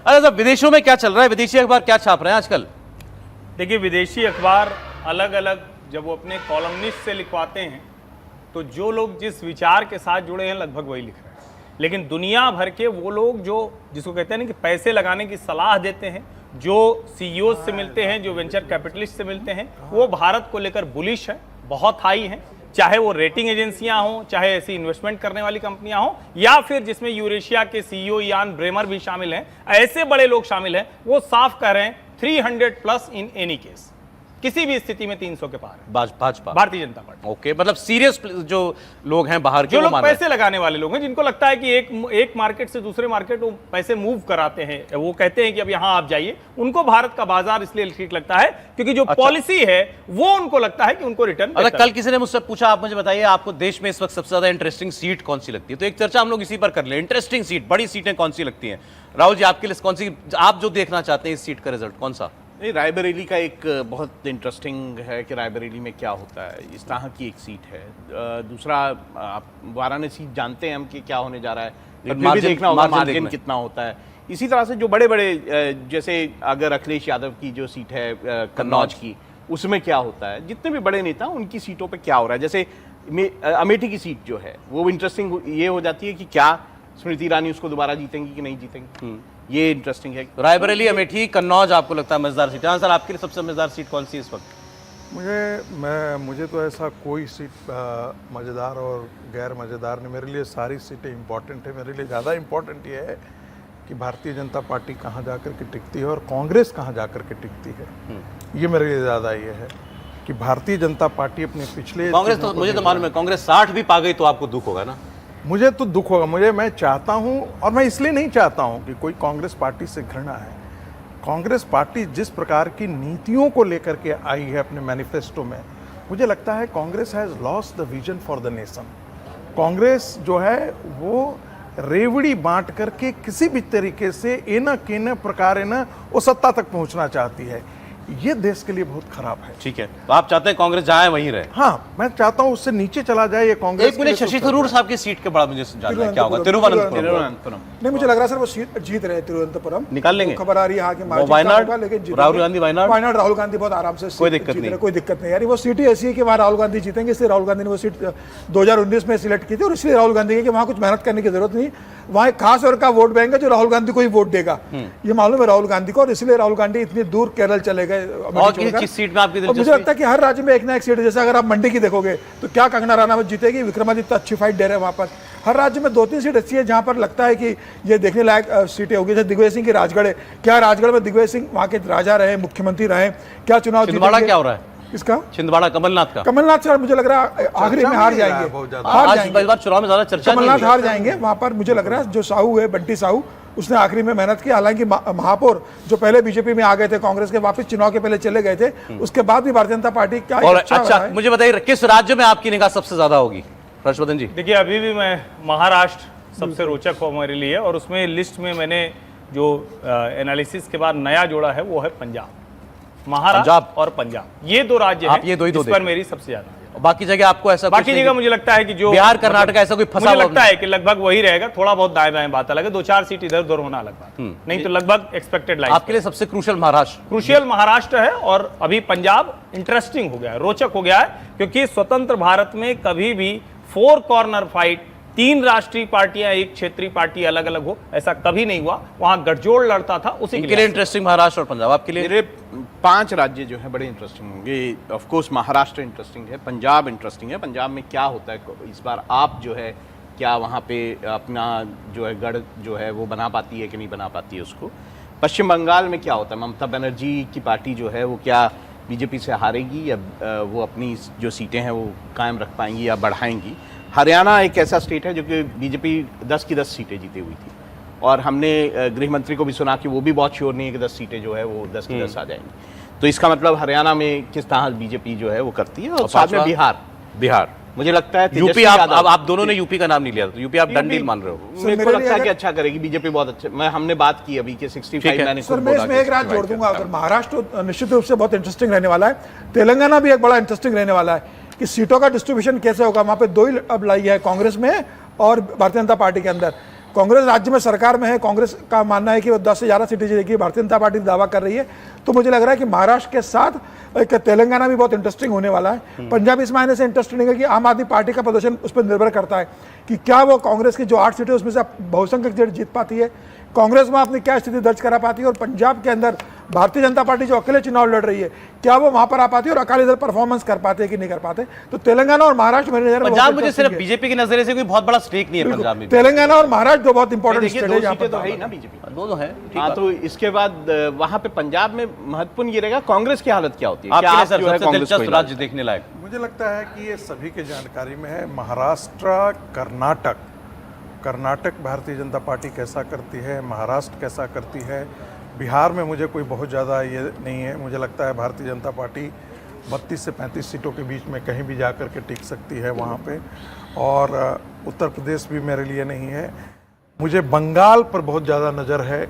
अरे साहब, विदेशों में क्या चल रहा है, विदेशी अखबार क्या छाप रहे हैं आजकल? देखिए, विदेशी अखबार अलग अलग जब वो अपने कॉलमनिस्ट से लिखवाते हैं तो जो लोग जिस विचार के साथ जुड़े हैं लगभग वही लिख रहे हैं, लेकिन दुनिया भर के वो लोग जो जिसको कहते हैं ना कि पैसे लगाने की सलाह देते हैं, जो सीईओ से मिलते हैं, जो वेंचर कैपिटलिस्ट से मिलते हैं, वो भारत को लेकर बुलिश है, बहुत हाई हैं। चाहे वो रेटिंग एजेंसियां हों, चाहे ऐसी इन्वेस्टमेंट करने वाली कंपनियां हों, या फिर जिसमें यूरेशिया के सीईओ यान ब्रेमर भी शामिल हैं, ऐसे बड़े लोग शामिल हैं, वो साफ कह रहे हैं 300+ इन एनी केस, किसी भी स्थिति में 300 के पार है भाजपा, भारतीय जनता पार्टी। ओके, मतलब सीरियस जो लोग हैं बाहर के, जो लोग पैसे लगाने वाले लोग हैं, जिनको लगता है कि एक मार्केट से दूसरे मार्केट वो पैसे मूव कराते हैं, वो कहते हैं कि अब यहां आप जाइए, उनको भारत का बाजार इसलिए ठीक लगता है क्योंकि जो पॉलिसी है वो उनको लगता है कि उनको रिटर्न। अच्छा, कल किसी ने मुझसे पूछा, आप मुझे बताइए आपको देश में इस वक्त सबसे ज्यादा इंटरेस्टिंग सीट कौन सी लगती है, तो एक चर्चा हम लोग इसी पर कर ले। इंटरेस्टिंग सीट, बड़ी सीटें कौन सी लगती हैं? राहुल जी, आपके लिए कौन सी, आप जो देखना चाहते हैं इस सीट का रिजल्ट कौन सा? रायबरेली का एक बहुत इंटरेस्टिंग है कि रायबरेली में क्या होता है, इस तरह की एक सीट है। दूसरा, आप वाराणसी जानते हैं हम कि क्या होने जा रहा है, पर फिर भी देखना होगा मार्जिन कितना होता है। इसी तरह से जो बड़े बड़े, जैसे अगर अखिलेश यादव की जो सीट है कन्नौज की, उसमें क्या होता है, जितने भी बड़े नेता उनकी सीटों पे क्या हो रहा है। जैसे अमेठी की सीट जो है वो इंटरेस्टिंग ये हो जाती है कि क्या स्मृति ईरानी उसको दोबारा जीतेंगी कि नहीं जीतेंगी, ये इंटरेस्टिंग है। रायबरेली, अमेठी, कन्नौज आपको लगता है मजेदार सीट? हाँ सर, आपके लिए सबसे मजेदार सीट कौन सी इस वक्त? मुझे तो ऐसा कोई सीट मज़ेदार और गैर मज़ेदार नहीं, मेरे लिए सारी सीटें इम्पॉर्टेंट है। मेरे लिए ज़्यादा इम्पॉर्टेंट ये है कि भारतीय जनता पार्टी कहाँ जाकर के टिकती है और कांग्रेस कहाँ जाकर के टिकती है। ये मेरे लिए ज़्यादा ये है कि भारतीय जनता पार्टी अपने पिछले कांग्रेस तो मुझे तो मालूम है, कांग्रेस 60 भी पा गई तो आपको दुख होगा ना? मुझे तो दुख होगा, मैं चाहता हूं, और मैं इसलिए नहीं चाहता हूं कि कोई कांग्रेस पार्टी से घृणा है। कांग्रेस पार्टी जिस प्रकार की नीतियों को लेकर के आई है अपने मैनिफेस्टो में, मुझे लगता है Congress has lost the vision for the nation. Congress जो है वो रेवड़ी बांट करके किसी भी तरीके से एना केना प्रकार ना वो सत्ता तक पहुंचना चाहती है। ये देश के लिए बहुत खराब है। ठीक है, तो आप चाहते हैं कांग्रेस जहां है वहीं रहे? हाँ, मैं चाहता हूं उससे नीचे चला जाए ये कांग्रेस। एक मिनट, शशि थरूर साहब की सीट के बड़ा मुझे जानना है क्या होगा तिरुवनंतपुरम? नहीं, मुझे लग रहा है सर वो सीट जीत रहे हैं तिरुवनंतपुरम, निकाल लेंगे। खबर आ रही है यहाँ के वायनाड, लेकिन राहुल गांधी वायनाड राहुल गांधी बहुत आराम से कोई दिक्कत नहीं यार। वो सीट ही ऐसी है कि वहाँ राहुल गांधी जीतेंगे, इसलिए राहुल गांधी ने वो सीट 2019 में सिलेक्ट की थी, और इसलिए राहुल गांधी की वहाँ कुछ मेहनत करने की जरूरत नहीं। वहाँ एक खास वर्ग का वोट बैंक है जो राहुल गांधी को ही वोट देगा, ये मालूम है राहुल गांधी को, और इसलिए राहुल गांधी इतनी दूर केरल चले गए। सीट में आपकी मुझे लगता है कि हर राज्य में एक ना एक सीट, जैसे अगर आप मंडी की देखोगे तो क्या कंगना रनावत जीतेगी, विक्रमादित्य अच्छी फाइट दे रहे हैं वहाँ पर। हर राज्य में 2-3 सीट ऐसी है जहाँ पर लगता है कि ये देखने लायक सीटें होगी। जैसे दिग्विजय सिंह की राजगढ़ है, क्या राजगढ़ में दिग्विजय सिंह वहाँ के राजा रहे, मुख्यमंत्री रहे, क्या चुनाव जीतेंगे? क्या हो रहा है इसका? छिंदवाड़ा कमलनाथ का? कमलनाथ सर मुझे लग ररा है आखिरी में हार जाएंगे, चुनाव में ज्यादा चर्चा, कमलनाथ हार जाएंगे वहाँ पर। मुझे लग रहा है जो साहू है, बंटी साहू, उसने आखिरी में मेहनत की। हालांकि महापौर जो पहले बीजेपी में आ गए थे कांग्रेस के, वापस चुनाव के पहले चले गए थे, उसके बाद भी भारतीय जनता पार्टी का अच्छा, मुझे बताइए किस राज्य में आपकी निगाह सबसे ज्यादा होगी? हर्षवर्धन जी। देखिए, अभी भी मैं महाराष्ट्र सबसे रोचक हो मेरे लिए, और उसमें लिस्ट में मैंने जो एनालिसिस के बाद नया जोड़ा है वो है पंजाब, महाराष्ट्र और पंजाब। ये दो राज्य हैं, ये दो ही जिस पर मेरी सबसे ज्यादा। बाकी जगह आपको ऐसा? बाकी जगह मुझे लगता है कि जो बिहार कर्नाटक ऐसा कोई फंसा, मुझे लगता है कि लगभग वही रहेगा, थोड़ा बहुत दाएं बाएं बात अलग है, 2-4 सीट इधर उधर होना अलग बात, नहीं तो लगभग एक्सपेक्टेड लाइन। आपके लिए सबसे क्रूशियल महाराष्ट्र? क्रूशियल महाराष्ट्र है, और अभी पंजाब इंटरेस्टिंग हो गया है, रोचक हो गया है, क्योंकि स्वतंत्र भारत में कभी भी 4 कॉर्नर फाइट, 3 राष्ट्रीय पार्टियां एक क्षेत्रीय पार्टी अलग अलग हो, ऐसा कभी नहीं हुआ। वहां गठजोड़ लड़ता था, उसी के लिए इंटरेस्टिंग महाराष्ट्र और पंजाब। आपके लिए? मेरे 5 राज्य जो है बड़े इंटरेस्टिंग होंगे। ऑफ कोर्स महाराष्ट्र इंटरेस्टिंग है, पंजाब इंटरेस्टिंग है। पंजाब में क्या होता है इस बार, आप जो है क्या वहाँ पे अपना जो है गढ़ जो है वो बना पाती है कि नहीं बना पाती है उसको। पश्चिम बंगाल में क्या होता है, ममता बनर्जी की पार्टी जो है वो क्या बीजेपी से हारेगी या वो अपनी जो सीटें हैं वो कायम रख पाएंगी या बढ़ाएंगी। हरियाणा एक ऐसा स्टेट है जो कि बीजेपी 10 की 10 सीटें जीती हुई थी, और हमने गृह मंत्री को भी सुना कि वो भी बहुत श्योर नहीं है कि 10 सीटें जो है वो 10 की 10 आ जाएंगी। तो इसका मतलब हरियाणा में किस तरह बीजेपी जो है वो करती है। और साथ में बिहार मुझे लगता है यूपी, आप दोनों ने यूपी का नाम नहीं लिया, तो यूपी आप डन डील मान रहे हो? मेरे को लगता है कि अच्छा करेगी बीजेपी, बहुत अच्छा। हमने बात की अभी कि 65 मैंने सर, मैं इसमें एक राज्य जोड़ दूंगा। अगर महाराष्ट्र निश्चित रूप से बहुत इंटरेस्टिंग रहने वाला है, तेलंगाना भी एक बड़ा इंटरेस्टिंग रहने वाला है कि सीटों का डिस्ट्रीब्यूशन कैसे होगा। वहाँ पे 2 ही अब लाई है, कांग्रेस में और भारतीय जनता पार्टी के अंदर। कांग्रेस राज्य में सरकार में है, कांग्रेस का मानना है कि वो 10 से ज़्यादा सीटें जीतेगी, भारतीय जनता पार्टी दावा कर रही है। तो मुझे लग रहा है कि महाराष्ट्र के साथ एक तेलंगाना भी बहुत इंटरेस्टिंग होने वाला है। पंजाब इस मायने से इंटरेस्टिंग है कि आम आदमी पार्टी का प्रदर्शन उस पर निर्भर करता है कि क्या वो कांग्रेस की जो 8 सीटें उसमें से बहुसंख्यक सीट जीत पाती है, कांग्रेस में अपनी क्या स्थिति दर्ज करा पाती है, और पंजाब के अंदर भारतीय जनता पार्टी जो अकेले चुनाव लड़ रही है क्या वो वहां पर आ पाती है और अकाली दल परफॉर्मेंस कर पाते हैं कि नहीं कर पाते। तो तेलंगाना और महाराष्ट्र मेरी नजर में पंजाब बहुत मुझे interesting सिर्फ है। बीजेपी के नजरिए से कोई बहुत बड़ा स्टेक नहीं है पंजाब में। तेलंगाना और महाराष्ट्र दो बहुत इंपॉर्टेंट देखिए स्टेट 2 है जहाँ सीटें तो पर है ही ना बीजेपी। दोनों है, ठीक हाँ, बात। तो इसके बाद वहां पे पंजाब में महत्वपूर्ण ये रहेगा कांग्रेस की हालत क्या होती है। आपके क्या लिए आप सर जो है सबसे कांग्रेस को दिलचस्प हिला राज्य देखने लायक? मुझे लगता है कि ये सभी के जानकारी में है। महाराष्ट्र, कर्नाटक भारतीय जनता पार्टी कैसा करती है, महाराष्ट्र कैसा करती है, बिहार में मुझे कोई बहुत ज़्यादा ये नहीं है। मुझे लगता है भारतीय जनता पार्टी 32 से 35 सीटों के बीच में कहीं भी जा कर के टिक सकती है वहाँ पे, और उत्तर प्रदेश भी मेरे लिए नहीं है। मुझे बंगाल पर बहुत ज़्यादा नज़र है।